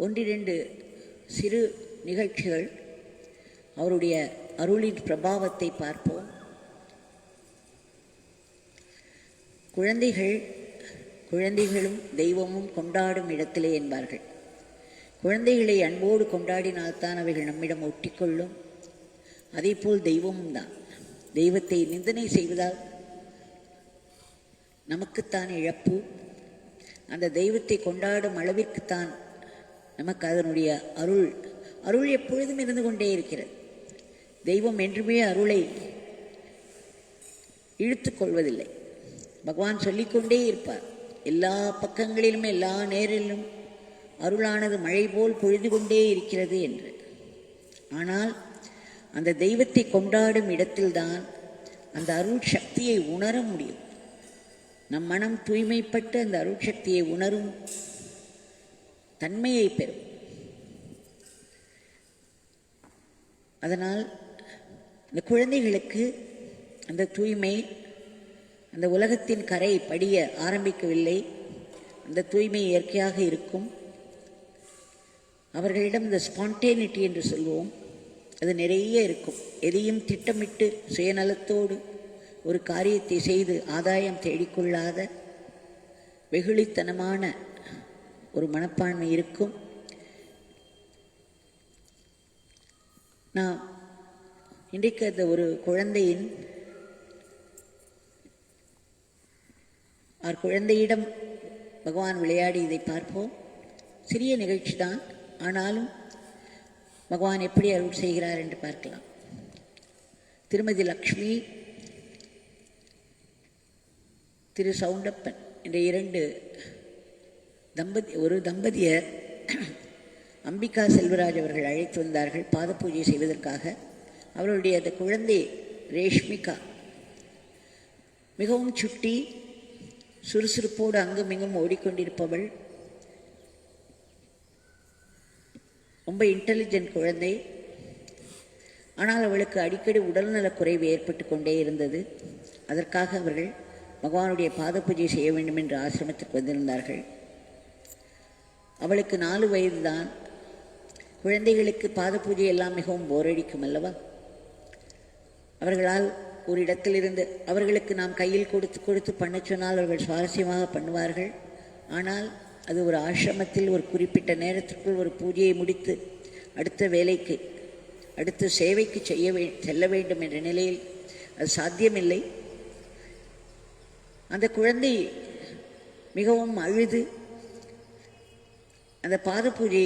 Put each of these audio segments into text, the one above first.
ஒன்றிரண்டு சிறு நிகழ்ச்சிகள் அவருடைய அருளின் பிரபாவத்தை பார்ப்போம். குழந்தைகளும் தெய்வமும் கொண்டாடும் இடத்திலே என்பார்கள். குழந்தைகளை அன்போடு கொண்டாடினால்தான் அவைகள் நம்மிடம் ஒட்டிக்கொள்ளும். அதேபோல் தெய்வமும் தான். தெய்வத்தை நிந்தனை செய்வதால் நமக்குத்தான் இழப்பு. அந்த தெய்வத்தை கொண்டாடும் அளவிற்குத்தான் நமக்கு அதனுடைய அருள் எப்பொழுதும் இருந்து கொண்டே இருக்கிறது. தெய்வம் என்றுமே அருளை இழுத்து கொள்வதில்லை. பகவான் சொல்லிக்கொண்டே இருப்பார். எல்லா பக்கங்களிலும் எல்லா நேரிலும் அருளானது மழை போல் பொழிந்து கொண்டே இருக்கிறது என்று. ஆனால் அந்த தெய்வத்தை கொண்டாடும் இடத்தில்தான் அந்த அருள் சக்தியை உணர முடியும். நம் மனம் தூய்மைப்பட்டு அந்த அருள் சக்தியை உணரும் தன்மையை பெறும். அதனால் இந்த குழந்தைகளுக்கு அந்த தூய்மை அந்த உலகத்தின் கரை படிய ஆரம்பிக்கவில்லை. அந்த தூய்மை இயற்கையாக இருக்கும். அவர்களிடம் இந்த ஸ்பான்டேனிட்டி என்று சொல்வோம், அது நிறைய இருக்கும். எதையும் திட்டமிட்டு சுயநலத்தோடு ஒரு காரியத்தை செய்து ஆதாயம் தேடிக்கொள்ளாத வெகுளித்தனமான ஒரு மனப்பான்மை இருக்கும். நான் இன்றைக்கு அந்த ஒரு குழந்தையிடம் பகவான் விளையாடி இதை பார்ப்போம். சிறிய நிகழ்ச்சி தான், ஆனாலும் பகவான் எப்படி அருள் செய்கிறார் என்று பார்க்கலாம். திருமதி லக்ஷ்மி, திரு சவுண்டப்பன் என்ற ஒரு தம்பதியர் அம்பிகா செல்வராஜ் அவர்கள் அழைத்து வந்தார்கள் பாத பூஜை செய்வதற்காக. அவருடைய அந்த குழந்தை ரேஷ்மிகா மிகவும் சுட்டி, சுறுசுறுப்போடு அங்கும் இங்கும் ஓடிக்கொண்டிருப்பவள். ரொம்ப இன்டெலிஜென்ட் குழந்தை. ஆனால் அவளுக்கு அடிக்கடி உடல்நலக் குறைவு ஏற்பட்டு கொண்டே இருந்தது. அதற்காக அவர்கள் பகவானுடைய பாத பூஜை செய்ய வேண்டும் என்று ஆசிரமத்திற்கு வந்திருந்தார்கள். அவளுக்கு 4 வயது தான். குழந்தைகளுக்கு பாத பூஜை எல்லாம் மிகவும் போரடிக்கும் அல்லவா? அவர்களால் ஒரு இடத்திலிருந்து அவர்களுக்கு நாம் கையில் கொடுத்து பண்ண சொன்னால் அவர்கள் சுவாரஸ்யமாக பண்ணுவார்கள். ஆனால் அது ஒரு ஆசிரமத்தில் ஒரு குறிப்பிட்ட நேரத்திற்குள் ஒரு பூஜையை முடித்து அடுத்த சேவைக்கு செல்ல வேண்டும் என்ற நிலையில் அது சாத்தியமில்லை. அந்த குழந்தை மிகவும் அழுது அந்த பாத பூஜை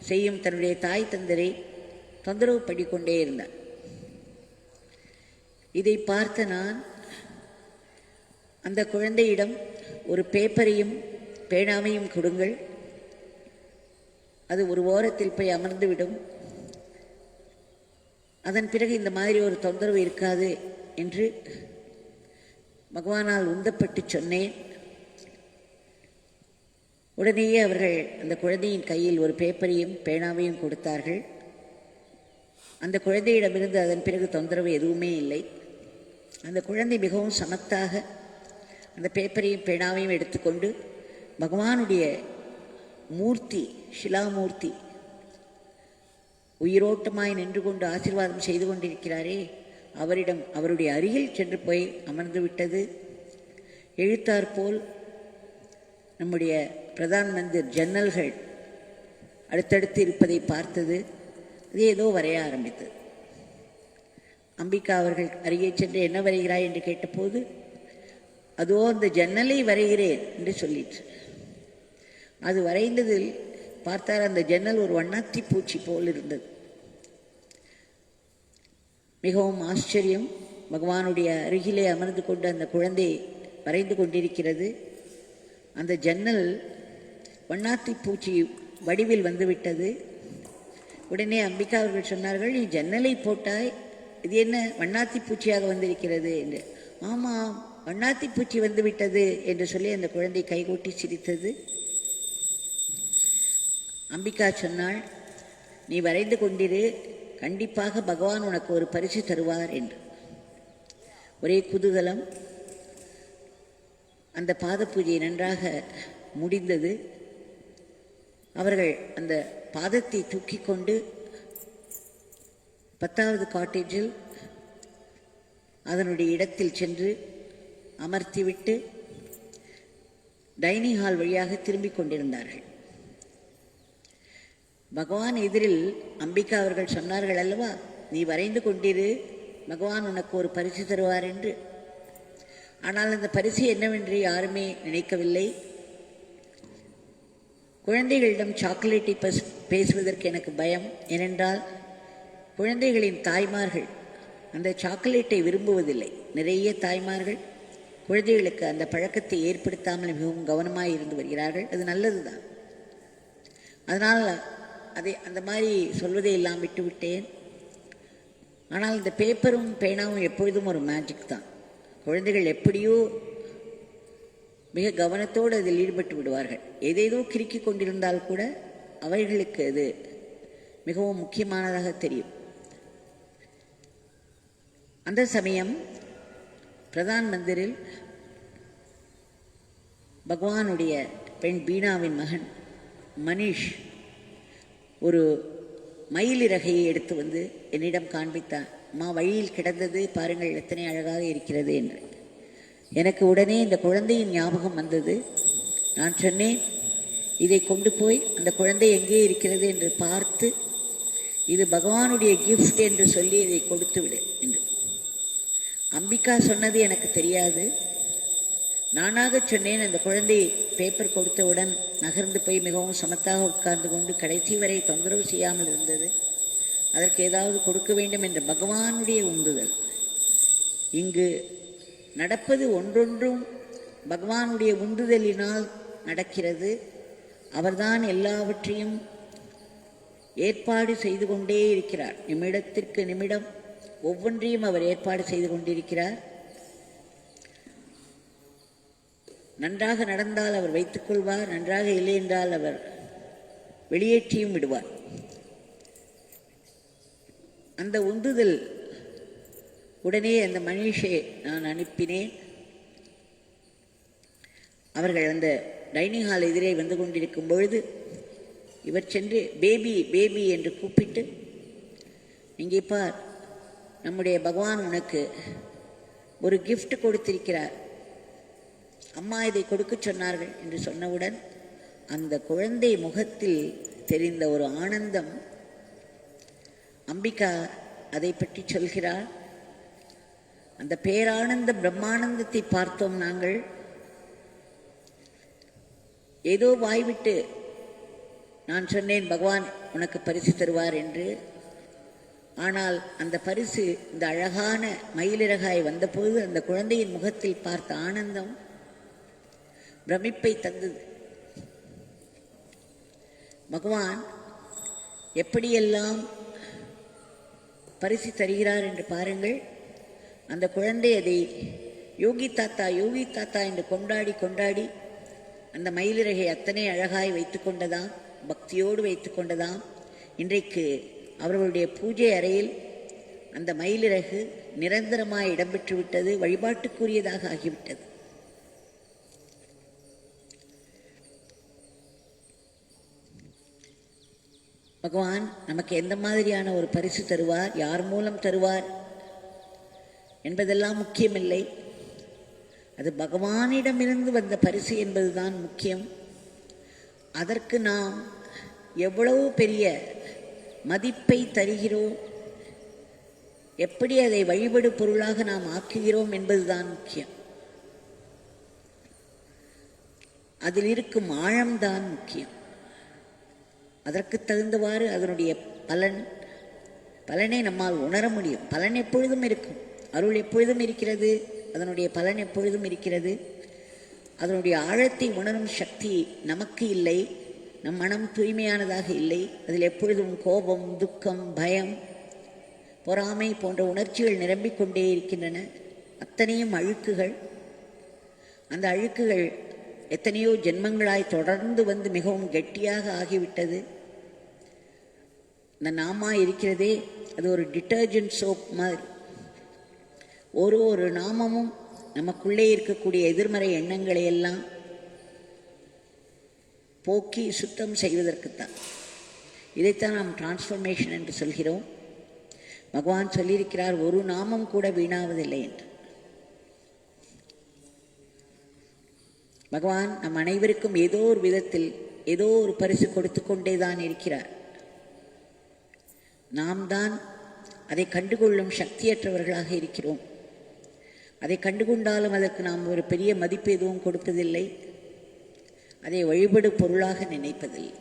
செய்யும் தன்னுடைய தாய் தந்தரை தொந்தரவு பண்ணிக்கொண்டே இருந்தார். இதை பார்த்த நான் அந்த குழந்தையிடம் ஒரு பேப்பரையும் பேனாவையும் கொடுங்கள், அது ஒரு ஓரத்தில் போய் அமர்ந்துவிடும், அதன் பிறகு இந்த மாதிரி ஒரு தொந்தரவு இருக்காது என்று பகவானால் உந்தப்பட்டு சொன்னேன். உடனேயே அவர்கள் அந்த குழந்தையின் கையில் ஒரு பேப்பரையும் பேனாவையும் கொடுத்தார்கள். அந்த குழந்தையிடமிருந்து அதன் பிறகு தொந்தரவு எதுவுமே இல்லை. அந்த குழந்தை மிகவும் சமத்தாக அந்த பேப்பரையும் பேனாவையும் எடுத்துக்கொண்டு பகவானுடைய மூர்த்தி, ஷிலாமூர்த்தி உயிரோட்டமாய் நின்று கொண்டு ஆசீர்வாதம் செய்து கொண்டிருக்கிறாரே, அவருடைய அருகில் சென்று போய் அமர்ந்து விட்டது. எழுத்தார் போல் நம்முடைய பிரதான் மந்திர் ஜன்னல்கள் அடுத்தடுத்து இருப்பதை பார்த்தது. அது ஏதோ வரைய ஆரம்பித்தது. அம்பிகா அவர்கள் அருகே சென்று என்ன வரைகிறாய் என்று கேட்டபோது, அதோ அந்த ஜன்னலை வரைகிறேன் என்று சொல்லிற்று. அது வரைந்ததில் பார்த்தால் அந்த ஜன்னல் ஒரு வண்ணாத்தி பூச்சி போல் இருந்தது. மிகவும் ஆச்சரியம். பகவானுடைய அருகிலே அமர்ந்து கொண்டு அந்த குழந்தை வரைந்து கொண்டிருக்கிறது. அந்த ஜன்னல் வண்ணாத்தி பூச்சி வடிவில் வந்துவிட்டது. உடனே அம்பிகா அவர்கள் சொன்னார்கள், நீ ஜன்னலை போட்டாய், இது என்ன வண்ணாத்தி பூச்சியாக வந்திருக்கிறது என்று. ஆமாம், வண்ணாத்தி பூச்சி வந்துவிட்டது என்று சொல்லி அந்த குழந்தை கைகூட்டி சிரித்தது. அம்பிகா சொன்னாள், நீ வரைந்து கொண்டிரு, கண்டிப்பாக பகவான் உனக்கு ஒரு பரிசு தருவார் என்று. ஒரே குதூகலம். அந்த பாத பூஜை நன்றாக முடிந்தது. அவர்கள் அந்த பாதத்தை தூக்கி கொண்டு 10வது காட்டேஜில் அதனுடைய இடத்தில் சென்று அமர்த்திவிட்டு டைனிங் ஹால் வழியாக திரும்பிக் கொண்டிருந்தார்கள். பகவான் எதிரில் அம்பிகா அவர்கள் சொன்னார்கள் அல்லவா, நீ வரைந்து கொண்டிரு, பகவான் உனக்கு ஒரு பரிசு தருவார் என்று. ஆனால் அந்த பரிசு என்னவென்று யாருமே நினைக்கவில்லை. குழந்தைகளிடம் சாக்லேட்டை பேசுவதற்கு எனக்கு பயம். ஏனென்றால் குழந்தைகளின் தாய்மார்கள் அந்த சாக்லேட்டை விரும்புவதில்லை. நிறைய தாய்மார்கள் குழந்தைகளுக்கு அந்த பழக்கத்தை ஏற்படுத்தாமல் மிகவும் கவனமாக இருந்து வருகிறார்கள். அது நல்லது தான். அதனால் அந்த மாதிரி சொல்வதை எல்லாம் விட்டுவிட்டேன். ஆனால் இந்த பேப்பரும் பேனாவும் எப்பொழுதும் ஒரு மேஜிக் தான். குழந்தைகள் எப்படியோ மிக கவனத்தோடு அதில் ஈடுபட்டு விடுவார்கள். ஏதேதோ கிறுக்கி கொண்டிருந்தால் கூட அவர்களுக்கு அது மிகவும் முக்கியமானதாக தெரியும். அந்த சமயம் பிரதான் மந்திரில் பகவானுடைய பெண் பீனாவின் மகன் மனிஷ் ஒரு மயிலிறகையை எடுத்து வந்து என்னிடம் காண்பித்தான். அம்மா, வழியில் கிடந்தது பாருங்கள், எத்தனை அழகாக இருக்கிறது என்று. எனக்கு உடனே இந்த குழந்தையின் ஞாபகம் வந்தது. நான் சொன்னேன், இதை கொண்டு போய் அந்த குழந்தை எங்கே இருக்கிறது என்று பார்த்து, இது பகவானுடைய கிஃப்ட் என்று சொல்லி இதை கொடுத்து விடு என்று. அம்பிகா சொன்னது எனக்கு தெரியாது. நானாக சொன்னேன். அந்த குழந்தை பேப்பர் கொடுத்தவுடன் நகர்ந்து போய் மிகவும் சமத்தாக உட்கார்ந்து கொண்டு கடைசி வரை தொந்தரவு செய்யாமல் இருந்தது. அதற்கு ஏதாவது கொடுக்க வேண்டும் என்ற பகவானுடைய உந்துதல். இங்கு நடப்பது ஒன்றொன்றும் பகவானுடைய உந்துதலினால் நடக்கிறது. அவர்தான் எல்லாவற்றையும் ஏற்பாடு செய்து கொண்டே இருக்கிறார். நிமிடத்திற்கு நிமிடம் ஒவ்வொன்றையும் அவர் ஏற்பாடு செய்து கொண்டிருக்கிறார். நன்றாக நடந்தால் அவர் வைத்துக் கொள்வார், நன்றாக இல்லை என்றால் அவர் வெளியேற்றியும் விடுவார். அந்த உந்துதல் உடனே அந்த மனிஷை நான் அனுப்பினேன். அவர்கள் அந்த டைனிங் ஹால் எதிரே வந்து கொண்டிருக்கும் பொழுது இவர் சென்று பேபி பேபி என்று கூப்பிட்டு, இங்கே பார், நம்முடைய பகவான் உனக்கு ஒரு கிஃப்ட் கொடுத்திருக்கிறார், அம்மா இதை கொடுக்க சொன்னார்கள் என்று சொன்னவுடன் அந்த குழந்தை முகத்தில் தெரிந்த ஒரு ஆனந்தம். அம்பிகா அதை பற்றி சொல்கிறார். அந்த பேரானந்த பிரம்மானந்தத்தை பார்த்தோம் நாங்கள். ஏதோ வாய்விட்டு நான் சொன்னேன், பகவான் உனக்கு பரிசு தருவார் என்று. ஆனால் அந்த பரிசு இந்த அழகான மயிலிறகாய் வந்தபோது அந்த குழந்தையின் முகத்தில் பார்த்த ஆனந்தம் பிரமிப்பை தந்தது. பகவான் எப்படியெல்லாம் பரிசு தருகிறார் என்று பாருங்கள். அந்த குழந்தை அதை யோகி தாத்தா யோகி தாத்தா என்று கொண்டாடி கொண்டாடி அந்த மயிலிறகை அத்தனை அழகாய் வைத்து கொண்டதாம், பக்தியோடு வைத்து கொண்டதாம். இன்றைக்கு அவர்களுடைய பூஜை அறையில் அந்த மயிலிறகு நிரந்தரமாய் இடம்பெற்று விட்டது, வழிபாட்டுக்குரியதாக ஆகிவிட்டது. பகவான் நமக்கு எந்த மாதிரியான ஒரு பரிசு தருவார், யார் மூலம் தருவார் என்பதெல்லாம் முக்கியமில்லை. அது பகவானிடமிருந்து வந்த பரிசு என்பதுதான் முக்கியம். அதற்கு நாம் எவ்வளவு பெரிய மதிப்பை தருகிறோம், எப்படி அதை வழிபடு பொருளாக நாம் ஆக்குகிறோம் என்பதுதான் முக்கியம். அதில் இருக்கும் ஆழம்தான் முக்கியம். அதற்கு தகுந்தவாறு அதனுடைய பலனை நம்மால் உணர முடியும். பலன் எப்பொழுதும் இருக்கும், அருள் எப்பொழுதும் இருக்கிறது, அதனுடைய பலன் எப்பொழுதும் இருக்கிறது. அதனுடைய ஆழத்தை உணரும் சக்தி நமக்கு இல்லை. நம் மனம் தூய்மையானதாக இல்லை. அதில் எப்பொழுதும் கோபம், துக்கம், பயம், பொறாமை போன்ற உணர்ச்சிகள் நிரம்பிக்கொண்டே இருக்கின்றன. அத்தனையும் அழுக்குகள். அந்த அழுக்குகள் எத்தனையோ ஜென்மங்களாய் தொடர்ந்து வந்து மிகவும் கெட்டியாக ஆகிவிட்டது. இந்த நாமா இருக்கிறதே, அது ஒரு டிட்டர்ஜென்ட் சோப் மாதிரி. ஒரு நாமமும் நமக்குள்ளே இருக்கக்கூடிய எதிர்மறை எண்ணங்களை எல்லாம் போக்கி சுத்தம் செய்வதற்குத்தான். இதைத்தான் நாம் டிரான்ஸ்ஃபர்மேஷன் என்று சொல்கிறோம். பகவான் சொல்லியிருக்கிறார், ஒரு நாமம் கூட வீணாவதில்லை என்று. பகவான் நம் அனைவருக்கும் ஏதோ ஒரு விதத்தில் ஏதோ ஒரு பரிசு கொடுத்து கொண்டே தான் இருக்கிறார். நாம் தான் அதை கண்டுகொள்ளும் சக்தியற்றவர்களாக இருக்கிறோம். அதை கண்டுகொண்டாலும் அதற்கு நாம் ஒரு பெரிய மதிப்பு எதுவும் கொடுப்பதில்லை, அதை வழிபடு பொருளாக நினைப்பதில்லை.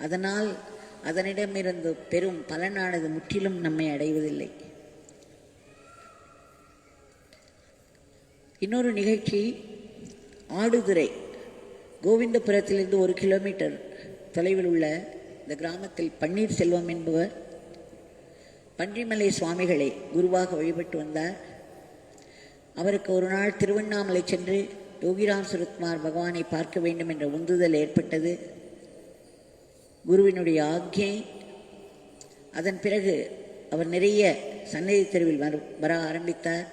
அதனால் அதனிடமிருந்து பெரும் பலனானது முற்றிலும் நம்மை அடைவதில்லை. இன்னொரு நிகழ்ச்சி, ஆடுதுறை கோவிந்தபுரத்திலிருந்து 1 கிலோமீட்டர் தொலைவில் உள்ள இந்த கிராமத்தில் பன்னீர்செல்வம் என்பவர் பன்றிமலை சுவாமிகளை குருவாக வழிபட்டு வந்தார். அவருக்கு ஒரு நாள் திருவண்ணாமலை சென்று யோகிராம் சுரத்குமார் பகவானை பார்க்க வேண்டும் என்ற உந்துதல் ஏற்பட்டது. குருவினுடைய ஆக்ஞை. அதன் பிறகு அவர் நிறைய சந்நிதி தெருவில் வர ஆரம்பித்தார்.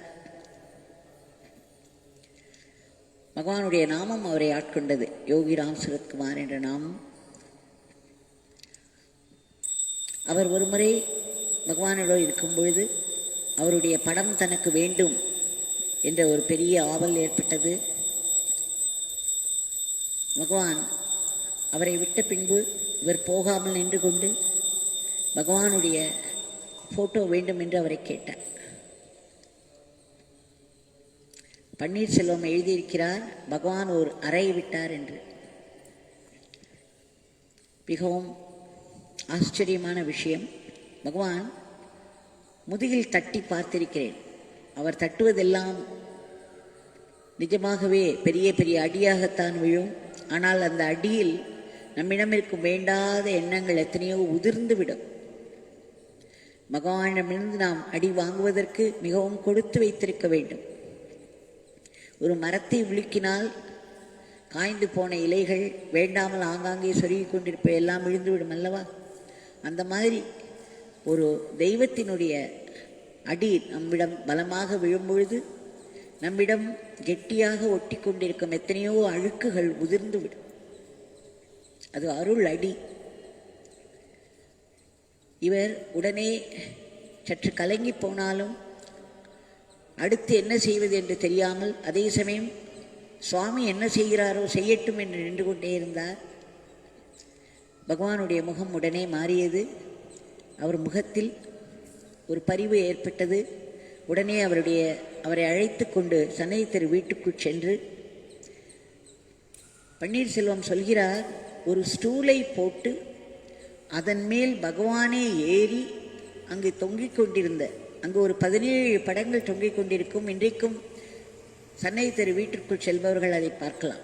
பகவானுடைய நாமம் அவரை ஆட்கொண்டது, யோகிராம் சுரத்குமார் என்ற நாமம். அவர் ஒருமுறை பகவானோடு இருக்கும் பொழுது அவருடைய படம் தனக்கு வேண்டும் என்ற ஒரு பெரிய ஆவல் ஏற்பட்டது. பகவான் அவரை விட்ட பின்பு இவர் போகாமல் நின்று கொண்டு பகவானுடைய ஃபோட்டோ வேண்டும் என்று அவரை கேட்டார். பன்னீர்செல்வம் எழுதியிருக்கிறார், பகவான் ஒரு அறை விட்டார் என்று. மிகவும் ஆச்சரியமான விஷயம். பகவான் முதுகில் தட்டி பார்த்திருக்கிறேன். அவர் தட்டுவதெல்லாம் நிஜமாகவே பெரிய பெரிய அடியாகத்தான் விழும். ஆனால் அந்த அடியில் நம்மிடம் இருக்கும் வேண்டாத எண்ணங்கள் எத்தனையோ உதிர்ந்து விடும். பகவானிடமிருந்து நாம் அடி வாங்குவதற்கு மிகவும் கொடுத்து வைத்திருக்க வேண்டும். ஒரு மரத்தை உலுக்கினால் காய்ந்து போன இலைகள் வேண்டாமல் ஆங்காங்கே சொருகி கொண்டிருப்ப எல்லாம் விழுந்துவிடும் அல்லவா? அந்த மாதிரி ஒரு தெய்வத்தினுடைய அடி நம்மிடம் பலமாக விழும்பொழுது நம்மிடம் கெட்டியாக ஒட்டி கொண்டிருக்கும் எத்தனையோ அழுக்குகள் உதிர்ந்து விடும். அது அருள் அடி. இவர் உடனே சற்று கலங்கி போனாலும் அடுத்து என்ன செய்வது என்று தெரியாமல், அதே சமயம் சுவாமி என்ன செய்கிறாரோ செய்யட்டும் என்று நின்று கொண்டே இருந்தார். பகவானுடைய முகம் உடனே மாறியது. அவர் முகத்தில் ஒரு பரிவு ஏற்பட்டது. உடனே அவரை அழைத்து கொண்டு சன்னதி தெரு வீட்டுக்குள் சென்று பன்னீர்செல்வம் சொல்கிறார், ஒரு ஸ்டூலை போட்டு அதன் மேல் பகவானே ஏறி அங்கு தொங்கிக் கொண்டிருந்த, அங்கு ஒரு 17 படங்கள் தொங்கிக் கொண்டிருக்கும். இன்றைக்கும் சன்னதி தெரு வீட்டிற்குள் செல்பவர்கள் அதை பார்க்கலாம்.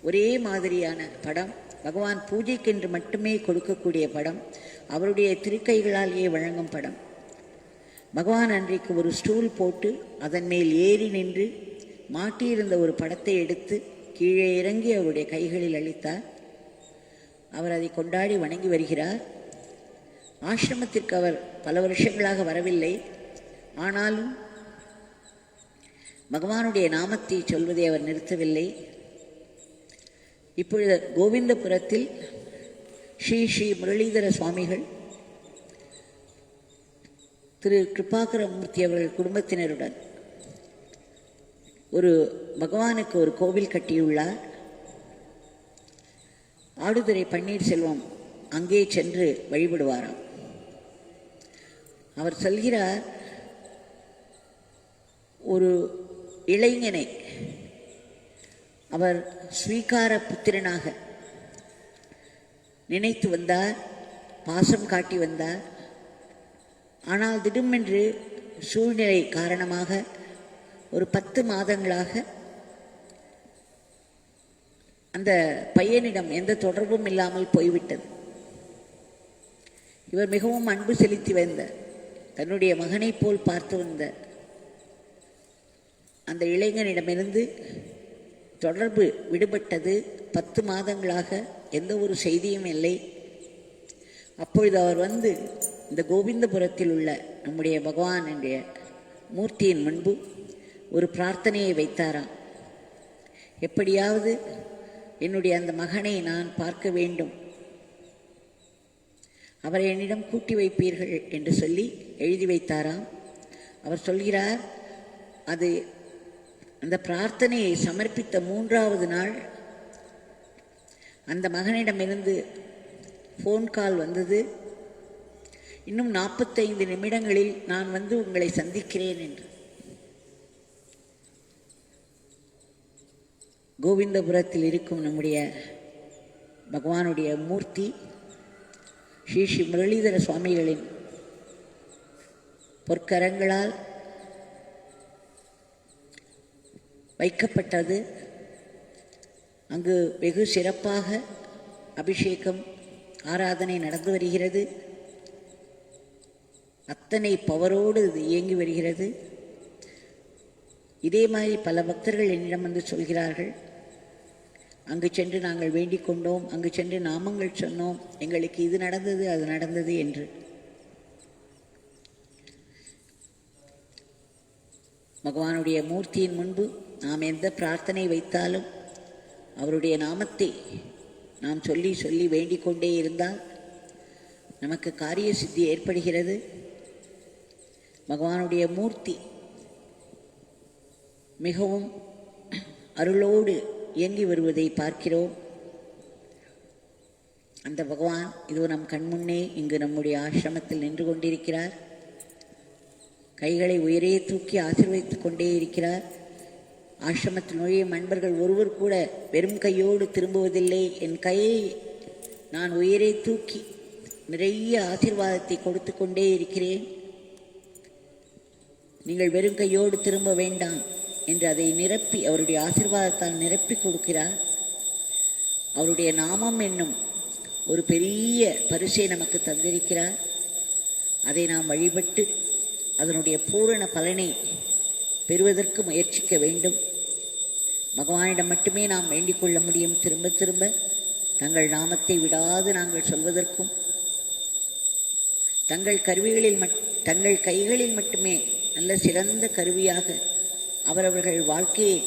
ஒரே மாதிரியான படம், பகவான் பூஜைக்கென்று மட்டுமே கொடுக்கக்கூடிய படம், அவருடைய திருக்கைகளாலேயே வழங்கும் படம். பகவான் அன்றைக்கு ஒரு ஸ்டூல் போட்டு அதன் மேல் ஏறி நின்று மாட்டியிருந்த ஒரு படத்தை எடுத்து கீழே இறங்கி அவருடைய கைகளில் அளித்தார். அவர் அதை கொண்டாடி வணங்கி வருகிறார். ஆசிரமத்திற்கு அவர் பல வருஷங்களாக வரவில்லை. ஆனாலும் பகவானுடைய நாமத்தை சொல்வதை அவர் நிறுத்தவில்லை. இப்பொழுது கோவிந்தபுரத்தில் ஸ்ரீ முரளிதர சுவாமிகள் திரு கிருபாகரமூர்த்தி அவர்கள் குடும்பத்தினருடன் ஒரு பகவானுக்கு ஒரு கோவில் கட்டியுள்ளார். ஆடுதுறை பன்னீர்செல்வம் அங்கே சென்று வழிபடுவாராம். அவர் சொல்கிறார், ஒரு இளைஞனை அவர் ஸ்வீகார புத்திரனாக நினைத்து வந்தார், பாசம் காட்டி வந்தார். ஆனால் திடுமென்று சூழ்நிலை காரணமாக ஒரு 10 மாதங்களாக அந்த பையனிடம் எந்த தொடர்பும் இல்லாமல் போய்விட்டது. இவர் மிகவும் அன்பு செலுத்தி வந்த, தன்னுடைய மகனைப் போல் பார்த்து வந்த அந்த இளைஞனிடமிருந்து தொடர்பு விடுபட்டது. 10 மாதங்களாக எந்த ஒரு செய்தியும் இல்லை. அப்பொழுது அவர் வந்து இந்த கோவிந்தபுரத்தில் உள்ள நம்முடைய பகவானுடைய மூர்த்தியின் முன்பு ஒரு பிரார்த்தனையை வைத்தாராம். எப்படியாவது என்னுடைய அந்த மகனை நான் பார்க்க வேண்டும், அவரை என்னிடம் கூட்டி வைப்பீர்கள் என்று சொல்லி எழுதி வைத்தாராம். அவர் சொல்கிறார், அது அந்த பிரார்த்தனையை சமர்ப்பித்த 3வது நாள் அந்த மகனிடமிருந்து ஃபோன் கால் வந்தது. இன்னும் 45 நிமிடங்களில் நான் வந்து உங்களை சந்திக்கிறேன் என்று. கோவிந்தபுரத்தில் இருக்கும் நம்முடைய பகவானுடைய மூர்த்தி ஸ்ரீ ஸ்ரீ முரளிதர சுவாமிகளின் பொற்கரங்களால் வைக்கப்பட்டது. அங்கு வெகு சிறப்பாக அபிஷேகம் ஆராதனை நடந்து வருகிறது. அத்தனை பவரோடு இது இயங்கி வருகிறது. இதே மாதிரி பல பக்தர்கள் என்னிடம் வந்து சொல்கிறார்கள், அங்கு சென்று நாங்கள் வேண்டிக் கொண்டோம், அங்கு சென்று நாமங்கள் சொன்னோம், எங்களுக்கு இது நடந்தது அது நடந்தது என்று. பகவானுடைய மூர்த்தியின் முன்பு நாம் எந்த பிரார்த்தனை வைத்தாலும் அவருடைய நாமத்தை நாம் சொல்லி சொல்லி வேண்டிக் கொண்டே இருந்தால் நமக்கு காரிய சித்தி ஏற்படுகிறது. பகவானுடைய மூர்த்தி மிகவும் அருளோடு இயங்கி வருவதை பார்க்கிறோம். அந்த பகவான் இதோ நம் கண்முன்னே இங்கு நம்முடைய ஆசிரமத்தில் நின்று கொண்டிருக்கிறார். கைகளை உயரே தூக்கி ஆசீர்வதித்துக் கொண்டே இருக்கிறார். ஆசிரமத்தில் நுழையும் அன்பர்கள் ஒருவர் கூட வெறும் கையோடு திரும்புவதில்லை. என் கையை நான் உயரே தூக்கி நிறைய ஆசீர்வாதத்தை கொடுத்து கொண்டே இருக்கிறேன், நீங்கள் வெறும் கையோடு திரும்ப வேண்டாம் என்று அதை நிரப்பி அவருடைய ஆசீர்வாதத்தால் நிரப்பி கொடுக்கிறார். அவருடைய நாமம் என்னும் ஒரு பெரிய பரிசை நமக்கு தந்திருக்கிறார். அதை நாம் வழிபட்டு அதனுடைய பூரண பலனை பெறுவதற்கு முயற்சிக்க வேண்டும். பகவானிடம் மட்டுமே நாம் வேண்டிக் கொள்ள முடியும். திரும்ப திரும்ப தங்கள் நாமத்தை விடாது நாங்கள் சொல்வதற்கும், தங்கள் கைகளில் மட்டுமே நல்ல சிறந்த கருவியாக அவரவர்கள் வாழ்க்கையை